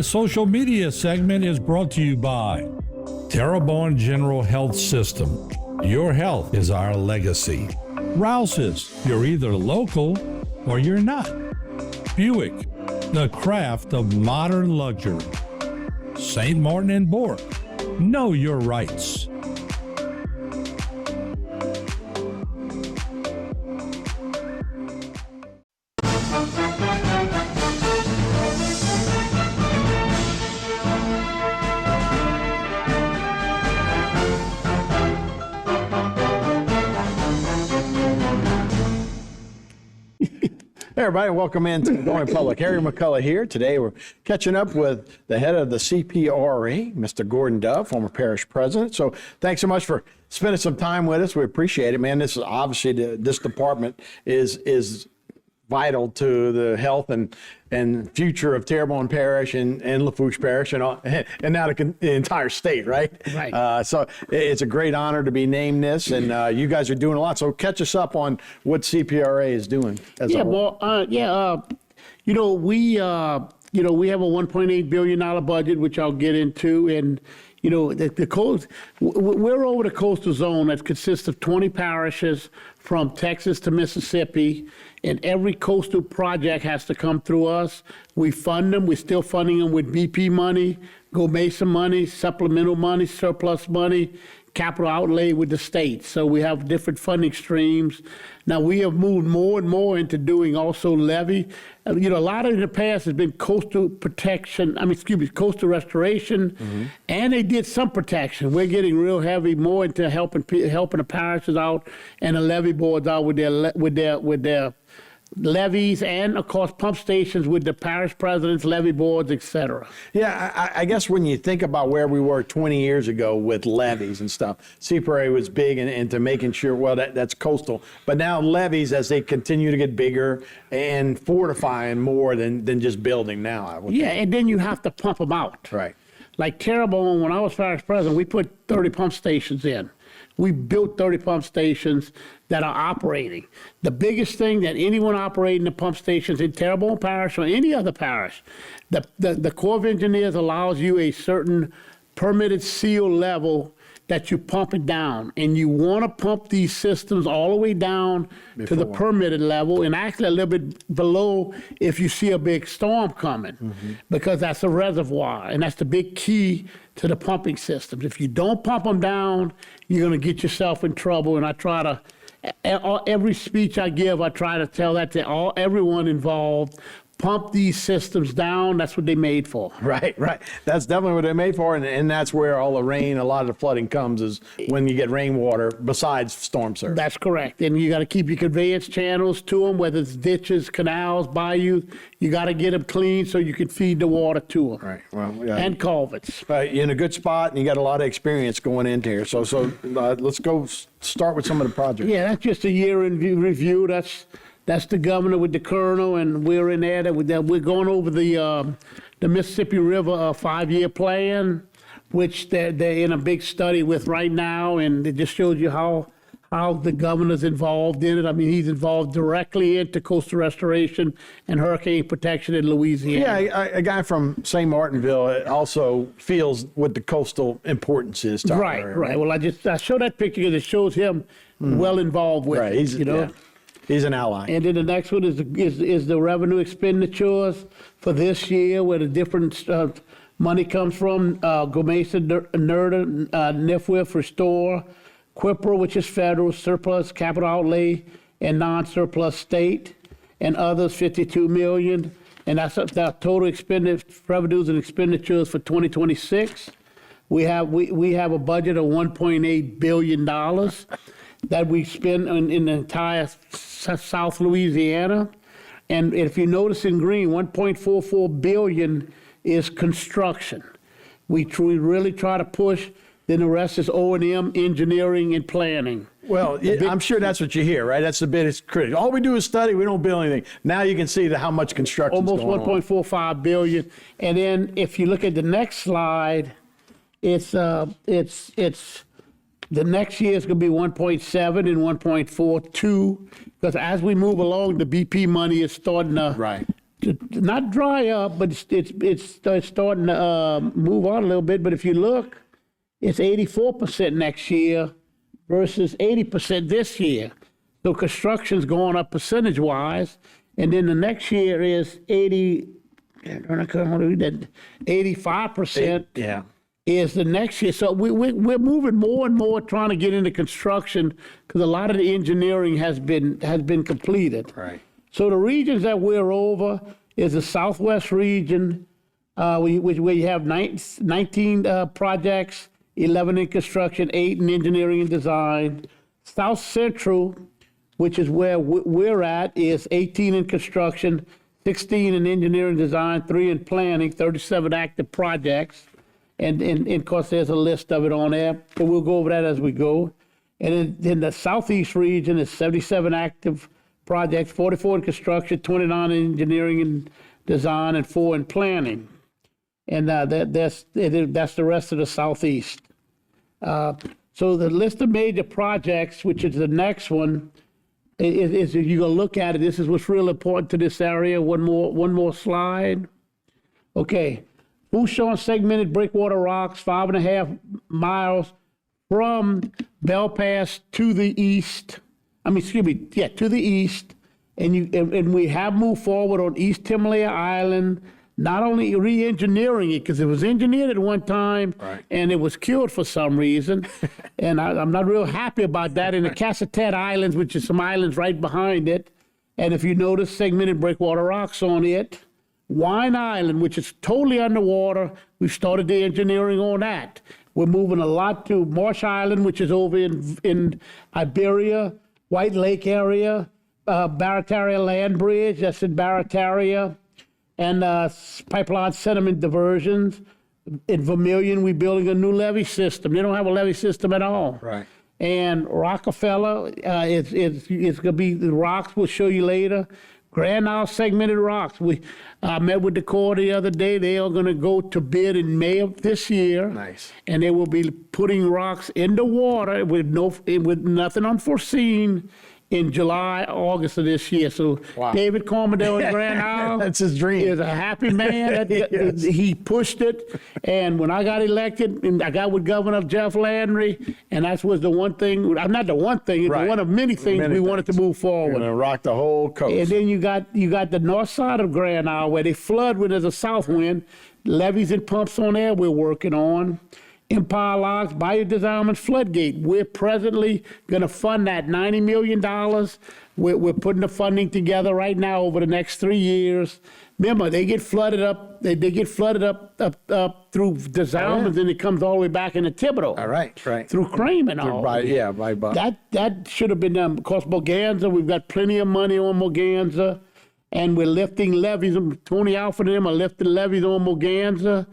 Today's social media segment is brought to you by Terrebonne General Health System. Your health is our legacy. Rouse's, you're either local or you're not. Buick, the craft of modern luxury. St. Martin and Bork, know your rights. Hey everybody, welcome into Going Public. Harry McCullough here. Today we're catching up with the head of the CPRA, Mr. Gordon Dove, former parish president. So thanks so much for spending some time with us. We appreciate it, man. This is obviously this department is vital to the health and future of Terrebonne Parish and Lafourche Parish and now the entire state, right? Right. So it's a great honor to be named this, and you guys are doing a lot. So catch us up on what CPRA is doing. We have a $1.8 billion budget, which I'll get into, and the coast. We're over the coastal zone that consists of 20 parishes from Texas to Mississippi, and every coastal project has to come through us. We fund them. We're still funding them with BP money, Go Mesa money, supplemental money, surplus money, capital outlay with the state. So we have different funding streams. Now we have moved more and more into doing also levy. A lot of in the past has been coastal protection, coastal restoration, and they did some protection. We're getting real heavy more into helping the parishes out and the levy boards out with their levies, and of course pump stations with the parish presidents, levy boards, etc. Yeah, I guess when you think about where we were 20 years ago with levies and stuff, CPRA was big into making sure, that's coastal. But now levies, as they continue to get bigger and fortifying more than just building now, I would think. And then you have to pump them out. Right. Like Terrebonne, when I was parish president, we put 30 pump stations in. We built 30 pump stations that are operating. The biggest thing that anyone operating the pump stations in Terrebonne Parish or any other parish, the Corps of Engineers allows you a certain permitted seal level that you pump it down. And you want to pump these systems all the way down to the permitted level, and actually a little bit below if you see a big storm coming, because that's a reservoir, and that's the big key to the pumping systems. If you don't pump them down, you're going to get yourself in trouble. And I try to, every speech I give, I try to tell that to everyone involved. Pump these systems down. That's what they're made for. Right. That's definitely what they're made for, and that's where all the rain, a lot of the flooding comes, is when you get rainwater besides storm surge. That's correct. And you got to keep your conveyance channels to them, whether it's ditches, canals, bayous. You got to get them clean so you can feed the water to them. Right. Well, yeah. And culverts. You're in a good spot, and you got a lot of experience going into here. So let's go start with some of the projects. Yeah, that's just a year in review. That's the governor with the colonel, and we're in there. We're going over the Mississippi River 5-year plan, which they're in a big study with right now, and it just shows you how the governor's involved in it. I mean, he's involved directly into coastal restoration and hurricane protection in Louisiana. Yeah, a guy from St. Martinville also feels what the coastal importance is to our area. Right. Well, I show that picture because it shows him well involved with it. He's an ally. And then the next one is the revenue expenditures for this year, where the different money comes from. Gomesa, NERDA, NIFWIF, Restore, CPRA, which is federal, surplus, capital outlay, and non-surplus state, and others, $52 million. And that's the total revenues and expenditures for 2026. We have a budget of $1.8 billion that we spend in the entire South Louisiana. And if you notice in green, $1.44 billion is construction. We really try to push. Then the rest is O&M, engineering, and planning. Well, I'm sure that's what you hear, right? That's the biggest critic. All we do is study. We don't build anything. Now you can see how much construction is going on. Almost $1.45 billion. And then if you look at the next slide, it's the next year is going to be 1.7 and 1.42, because as we move along, the BP money is starting to not dry up, but it's starting to move on a little bit. But if you look, it's 84% next year versus 80% this year. So construction's going up percentage-wise, and then the next year is 85%. Yeah. Is the next year. So we're moving more and more trying to get into construction because a lot of the engineering has been completed. Right. So the regions that we're over is the Southwest region, where you have 19 projects, 11 in construction, 8 in engineering and design. South Central, which is where we're at, is 18 in construction, 16 in engineering design, 3 in planning, 37 active projects. And of course, there's a list of it on there, but we'll go over that as we go. And then the Southeast region is 77 active projects, 44 in construction, 29 in engineering and design, and 4 in planning. And that's the rest of the Southeast. So the list of major projects, which is the next one, is you're gonna look at it. This is what's real important to this area. One more slide. Okay. Who's showing segmented breakwater rocks, 5.5 miles from Bell Pass to the east. To the east. And we have moved forward on East Timlea Island, not only re-engineering it, because it was engineered at one time, right, and it was killed for some reason. And I'm not real happy about that. In the Cassatet Islands, which is some islands right behind it. And if you notice segmented breakwater rocks on it. Wine Island, which is totally underwater, we've started the engineering on that. We're moving a lot to Marsh Island, which is over in Iberia, White Lake area, Barataria Land Bridge, that's in Barataria, and pipeline sediment diversions. In Vermilion, we're building a new levee system. They don't have a levee system at all. Right. And Rockefeller, it's going to be, the rocks we'll show you later. Grand Isle segmented rocks. We met with the Corps the other day. They are going to go to bid in May of this year. Nice. And they will be putting rocks in the water with nothing unforeseen in July, August of this year. So wow. David Cormandel in Grand Isle. That's his dream. Is a happy man. Yes. He pushed it. And when I got elected, and I got with Governor Jeff Landry, and that was the one thing, not the one thing, it's right, one of many things we wanted to move forward. You're gonna rock the whole coast. And then you got the north side of Grand Isle where they flood when there's a south wind. Levees and pumps on there we're working on. Empire Locks, Bayou des Allemands Floodgate. We're presently going to fund that $90 million. We're putting the funding together right now over the next 3 years. Remember, they get flooded up. They get flooded up through des Allemands, and it comes all the way back into Thibodeau. All right. Through Crane and all. By That should have been done. Of course, Morganza, we've got plenty of money on Morganza, and we're lifting levees. Tony Alford and them are lifting levees on Morganza.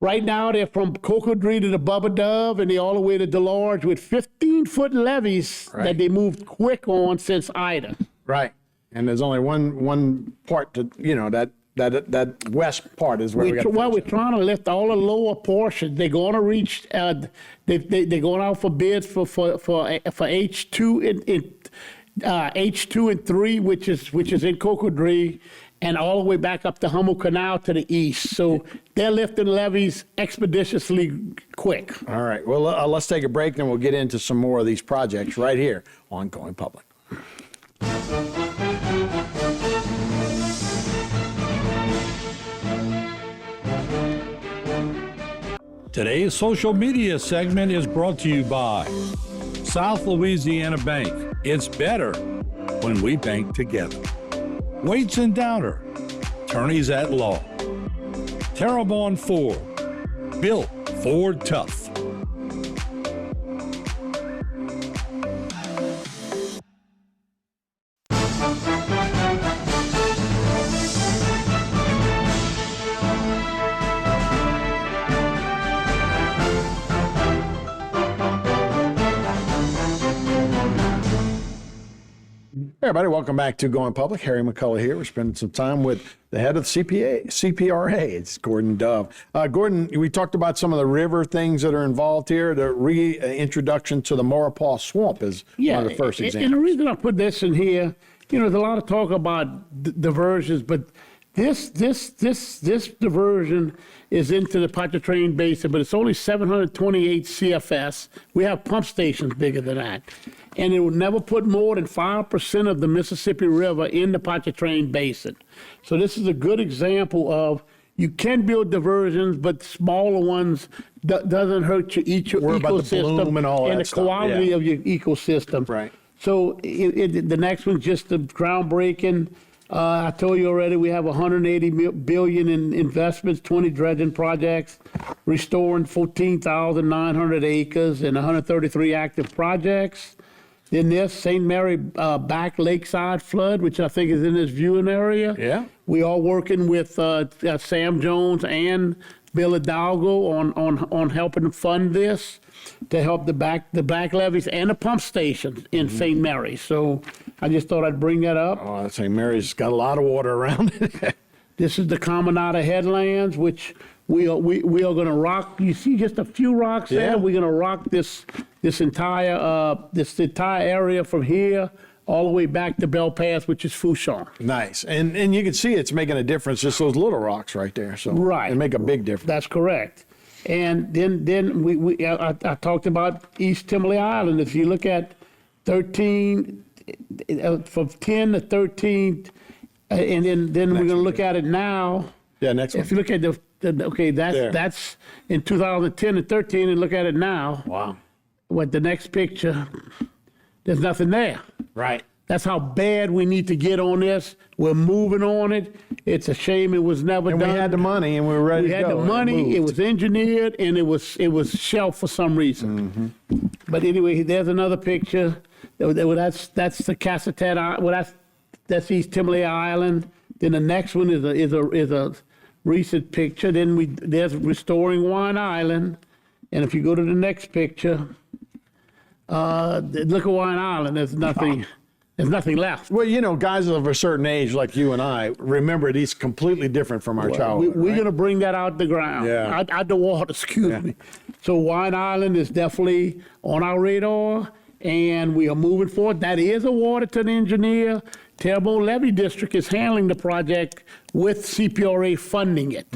Right now, they're from Cocodrie to the Bubba Dove, and they're all the way to Delorge with 15-foot levees that they moved quick on since Ida. Right. And there's only one part to, that west part is where we got to we're trying to lift all the lower portions. They're going to reach, they're going out for bids for H2 and 3, which is in Cocodrie, and all the way back up the Hummel Canal to the east. So they're lifting levees expeditiously quick. All right. Well, let's take a break, then we'll get into some more of these projects right here on Going Public. Today's social media segment is brought to you by South Louisiana Bank. It's better when we bank together. Waits and Downer, attorneys at law. Terrebonne Ford, built Ford tough. Hey everybody, welcome back to Going Public. Harry McCullough here. We're spending some time with the head of the CPRA. It's Gordon Dove. Gordon, we talked about some of the river things that are involved here. The reintroduction to the Maurepas Swamp is one of the first examples. And the reason I put this in here, there's a lot of talk about diversions, but This diversion is into the Pontchartrain Basin, but it's only 728 CFS. We have pump stations bigger than that. And it will never put more than 5% of the Mississippi River in the Pontchartrain Basin. So this is a good example of you can build diversions, but smaller ones doesn't hurt your Worry about the ecosystem bloom and all that the stuff, quality yeah. of your ecosystem. Right. So the next one's just the groundbreaking. I told you already, we have 180 billion in investments, 20 dredging projects, restoring 14,900 acres and 133 active projects. Then this St. Mary back lakeside flood, which I think is in this viewing area. Yeah. We are working with Sam Jones and Bill Hidalgo on helping fund this to help the back levees and the pump stations in St. Mary. So I just thought I'd bring that up. Oh, St. Mary's got a lot of water around it. This is the Caminada Headlands, which we are going to rock. You see just a few rocks Yeah. there. We're going to rock this entire area from here all the way back to Bell Pass, which is Fouchon. Nice. And you can see it's making a difference, just those little rocks right there. So Right. They make a big difference. That's correct. And then I talked about East Timberley Island. If you look at 13, from 10 to 13, and then we're going to look at it now. Yeah, next one. If you look at that's in 2010 and 13, and look at it now. Wow. What the next picture? There's nothing there. Right. That's how bad we need to get on this. We're moving on it. It's a shame it was never And done. we had the money and we were ready We to had go. the and money. moved. It was engineered and it was shelved for some reason. But anyway, there's another picture. That's the Cassatet Island. Well, that's East Timberley Island. Then the next one is a recent picture. Then there's restoring Wine Island. And if you go to the next picture, look at Wine Island. There's nothing. There's nothing left. Well, you know, guys of a certain age like you and I remember it is completely different from our childhood. We're right? going to bring that out the ground, Yeah. out the water, excuse me. So Wine Island is definitely on our radar, and we are moving forward. That is awarded to the engineer. Terrebonne Levee District is handling the project with CPRA funding it.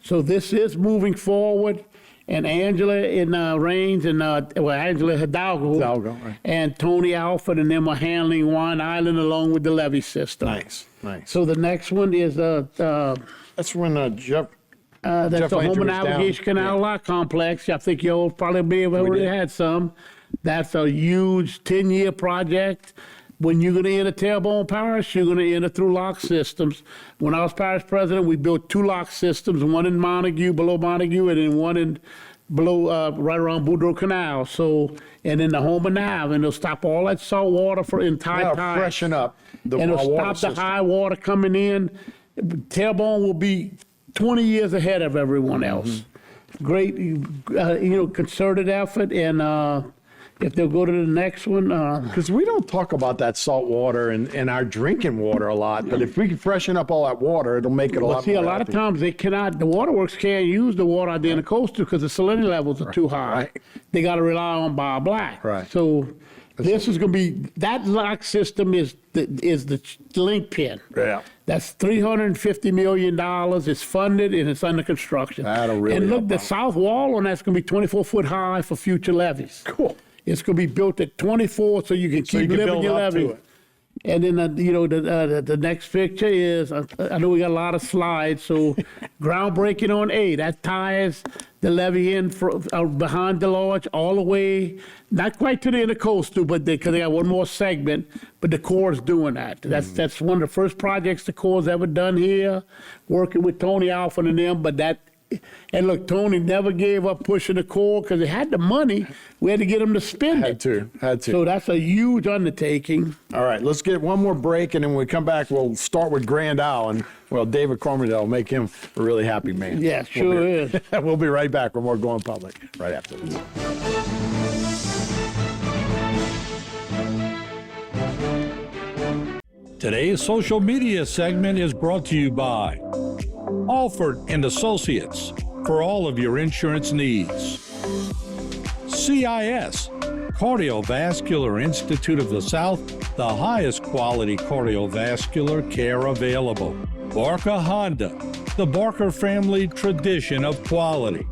So this is moving forward. And Angela in Raines and Angela Hidalgo, right. and Tony Alford and them are handling Wine Island along with the levee system. Nice, nice. So the next one is That's when Jeff. that's Jeff the Landry Houma was down. Navigation Canal Lot Complex. I think you'll probably already did. had some. That's a huge 10-year project. When you're going to enter Terrebonne Parish, you're going to enter through lock systems. When I was parish president, we built 2 lock systems, one in Montague, below Montague, and then one in below, right around Boudreaux Canal. So, and then the Houma Nav, and it'll stop all that salt water for entire That'll time. freshen up the And it'll water stop the system. high water coming in. Terrebonne will be 20 years ahead of everyone else. Great, concerted effort, and if they'll go to the next one. Because we don't talk about that salt water and our drinking water a lot, but if we can freshen up all that water, it'll make it a lot See, a more lot of healthy. times the waterworks can't use the water out there in the coastal because the salinity levels are too high. Right. They got to rely on Bar Black. Right. So this is going to be, that lock system is the link pin. Yeah. That's $350 million. It's funded and it's under construction. That'll really And look, help the out. south wall on that's going to be 24 foot high for future levees. Cool. It's going to be built at 24 so you can So you keep can living build your up to levee. it. And then, the next picture is, I know we got a lot of slides, so groundbreaking on A. That ties the levee in behind the lodge all the way, not quite to the intercoastal, but because they got one more segment, but the Corps is doing that. That's one of the first projects the Corps ever done here, working with Tony Alford and them, but that. And look, Tony never gave up pushing the Corps because they had the money. We had to get them to spend Had it. to. So that's a huge undertaking. All right, let's get one more break, and then when we come back, we'll start with Grand Isle. Well, David Cormerdale will make him a really happy man. Yeah, sure is. We'll be right back with more Going Public right after this. Today's social media segment is brought to you by Alford and Associates for all of your insurance needs. CIS, Cardiovascular Institute of the South, the highest quality cardiovascular care available. Barker Honda, the Barker family tradition of quality.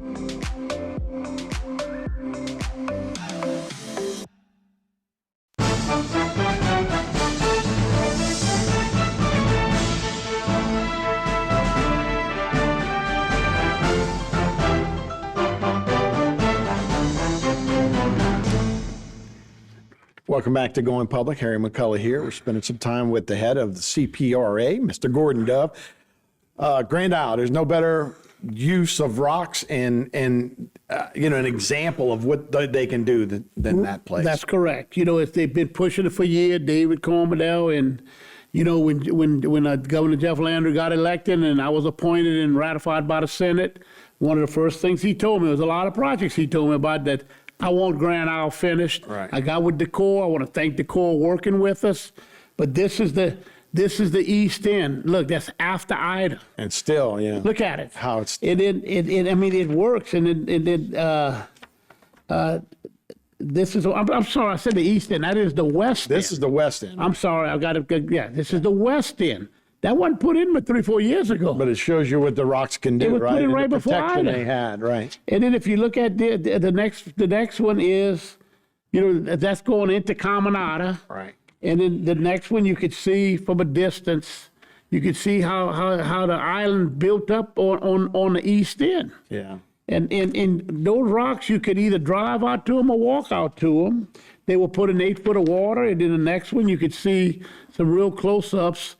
Welcome back to Going Public. Harry McCullough here. We're spending some time with the head of the CPRA, Mr. Gordon Dove. Grand Isle, there's no better use of rocks and you know, an example of what they can do than that place. That's correct. You know, if they've been pushing it for years, David Cormedale, and you know, when Governor Jeff Landry got elected and I was appointed and ratified by the Senate, one of the first things he told me was a lot of projects he told me about that I want Grand Isle finished. Right. I got with the Corps. I want to thank the Corps working with us. But this is the East End. Look, that's after Ida. And still, yeah. Look at it. How it's. I mean, it works. And this is. I'm sorry. I said the East End. That is the West End. This is the West End. I'm sorry. I got it. Yeah. This is the West End. That wasn't put in but 3-4 years ago. But it shows you what the rocks can do, It was right? put in And right the before protection Ida. they had, right? And then if you look at the next one is, you know, that's going into Caminada. Right. And then the next one you could see from a distance, you could see how the island built up on the east end. Yeah. And those rocks, you could either drive out to them or walk out to them. They were put in 8 foot of water. And then the next one, you could see some real close-ups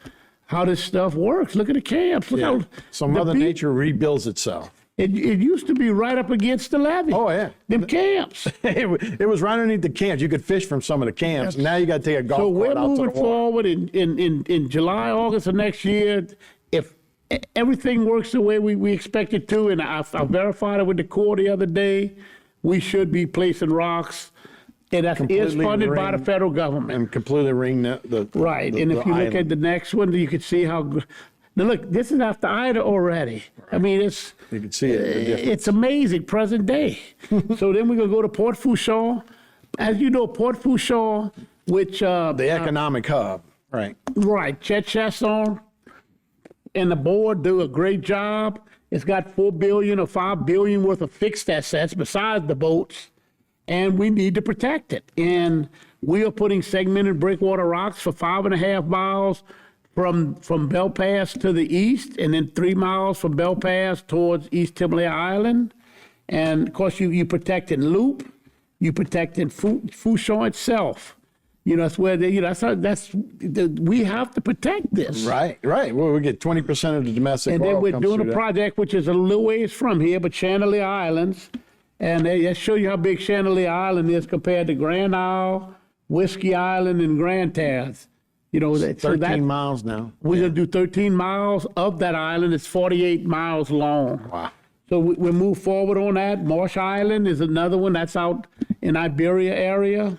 how this stuff works. Look at the camps. Look how So the Mother beach- Nature rebuilds itself. It used to be right up against the levee. Oh, yeah. Them camps. It was right underneath the camps. You could fish from some of the camps. Now you got to take a golf So cart we're out to the moving water. forward in July, August of next year. If everything works the way we expect it to, and I verified it with the Corps the other day, we should be placing rocks. And that is Completely funded by the ring- federal government. And completely ring the Right. the- And the if you look island. at the next one, you can see how. Now look, this is after Ida already. I mean, it's You can see it. the difference. it's amazing, present day. So then we're gonna go to Port Fourchon. As you know, Port Fourchon, which The economic hub, right? right, Chet Chasson and the board do a great job. It's got $4 billion or $5 billion worth of fixed assets besides the boats, and we need to protect it. And we are putting segmented breakwater rocks for 5.5 miles from Bell Pass to the east, and then 3 miles from Bell Pass towards East Timberlake Island. And of course, you protecting Loop, you protecting Fourchon itself. You know, that's where they, you know, we have to protect this. Right. Well, we get 20% of the domestic And oil then we're comes doing through a that. project which is a little ways from here, but Chandelier Islands. And they show you how big Chandelier Island is compared to Grand Isle, Whiskey Island, and Grand Terre. You know, so 13 miles now. we're going to do 13 miles of that island. It's 48 miles long. Wow. So we move forward on that. Marsh Island is another one that's out in Iberia area.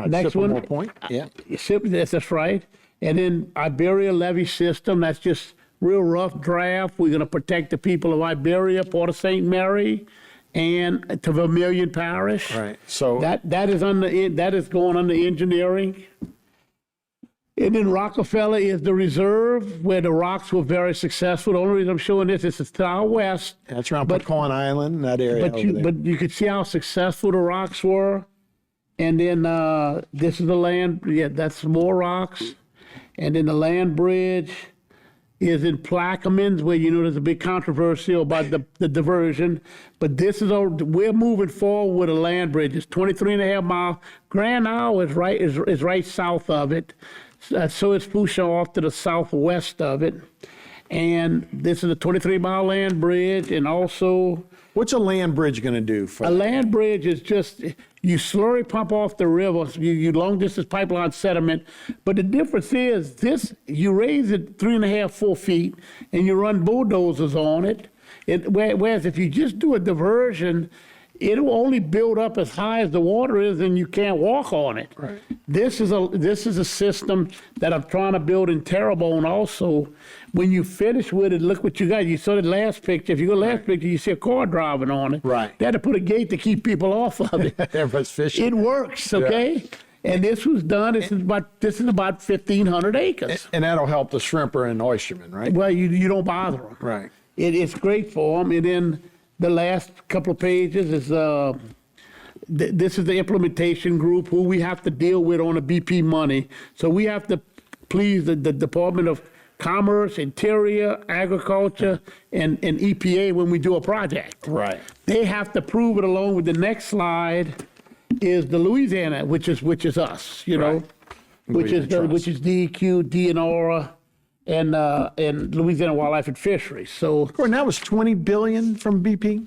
Next one. More point. Yeah. That's right. And then Iberia levee system, that's just real rough draft. We're going to protect the people of Iberia, Port of St. Mary, and to Vermilion Parish. Right. So That is going under engineering. And then Rockefeller is the reserve where the rocks were very successful. The only reason I'm showing this is to our west. that's around Pecan Island, that area. over there. But you could see how successful the rocks were. And then this is the land, that's more rocks. And then the land bridge is in Plaquemines, where you know there's a big controversy about the diversion. But this is we're moving forward with a land bridge. It's 23.5 miles. Grand Isle is right south of it. So is Fourchon off to the southwest of it. And this is a 23-mile land bridge, and also What's a land bridge going to do for a land bridge is just you slurry pump off the river, you long distance pipeline sediment. But the difference is this: you raise it 3.5, 4 feet, and you run bulldozers on it. Whereas if you just do a diversion, it'll only build up as high as the water is, and you can't walk on it. Right. This is a system that I'm trying to build in Terrebonne also. When you finish with it, look what you got. You saw the last picture. If you go to the last picture, you see a car driving on it. Right. They had to put a gate to keep people off of it. Everybody's fishing. It works, okay? And this was done, this is about 1,500 acres. And that'll help the shrimper and oysterman, right? Well, you don't bother them. Right. It's great for them. And then the last couple of pages is, this is the implementation group who we have to deal with on the BP money. So we have to please the Department of Commerce, Interior, Agriculture, and EPA when we do a project. Right. They have to prove it along with the next slide is the Louisiana, which is us, you know, which is DEQ, DNR, and Louisiana Wildlife and Fisheries. So Gordon, that was $20 billion from BP?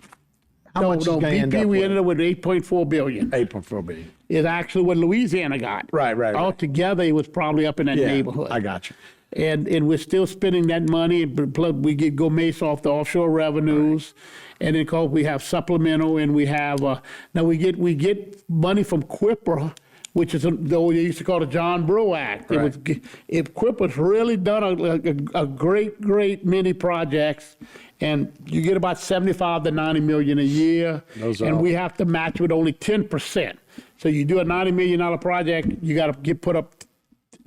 How much is gonna end BP up we with? ended up with 8.4 billion. 8.4 billion. Is actually what Louisiana got. Right. Altogether, it was probably up in that Yeah, neighborhood. I got you. And we're still spending that money. Plus, we get GOMES off the offshore revenues, and then cause we have supplemental, and we have now we get money from CPRA, which is though they used to call the John Brew Act. Right. CPRA's really done a great many projects, and you get about 75 to 90 million a year, and we have to match with only 10%. So you do a $90 million project, you got to put up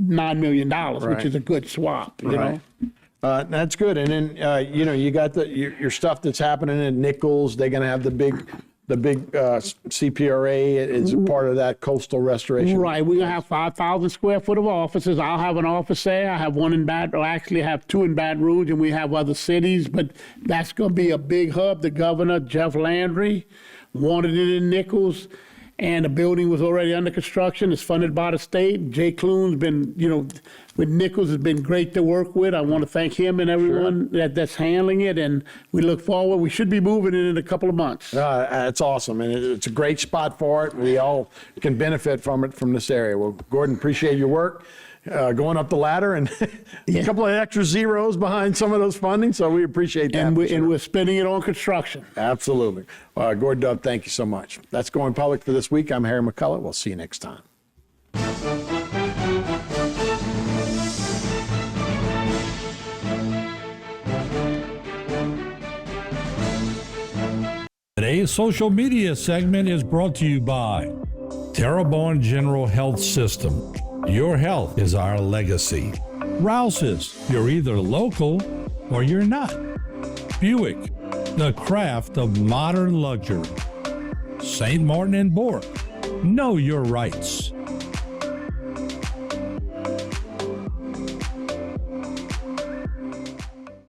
$9 million, which is a good swap, you know. That's good. And then you got your stuff that's happening in Nichols. They're going to have the big CPRA is part of that coastal restoration. Right. We're going to have 5,000 square foot of offices. I'll have an office there. I have one in Baton Rouge. Actually, I have two in Baton Rouge, and we have other cities. But that's going to be a big hub. The governor, Jeff Landry, wanted it in Nichols. And the building was already under construction. It's funded by the state. Jay Clune's been, with Nichols, has been great to work with. I want to thank him and everyone that's handling it. And we look forward. We should be moving in a couple of months. That's awesome. And it's a great spot for it. We all can benefit from it from this area. Well, Gordon, appreciate your work. Going up the ladder and a couple of extra zeros behind some of those funding. So we appreciate that. And we're spending it on construction. Absolutely. Gordon Dove, thank you so much. That's Going Public for this week. I'm Harry McCullough. We'll see you next time. Today's social media segment is brought to you by Terrebonne General Health System. Your health is our legacy. Rouse's, you're either local or you're not. Buick, the craft of modern luxury. St. Martin and Bork, know your rights.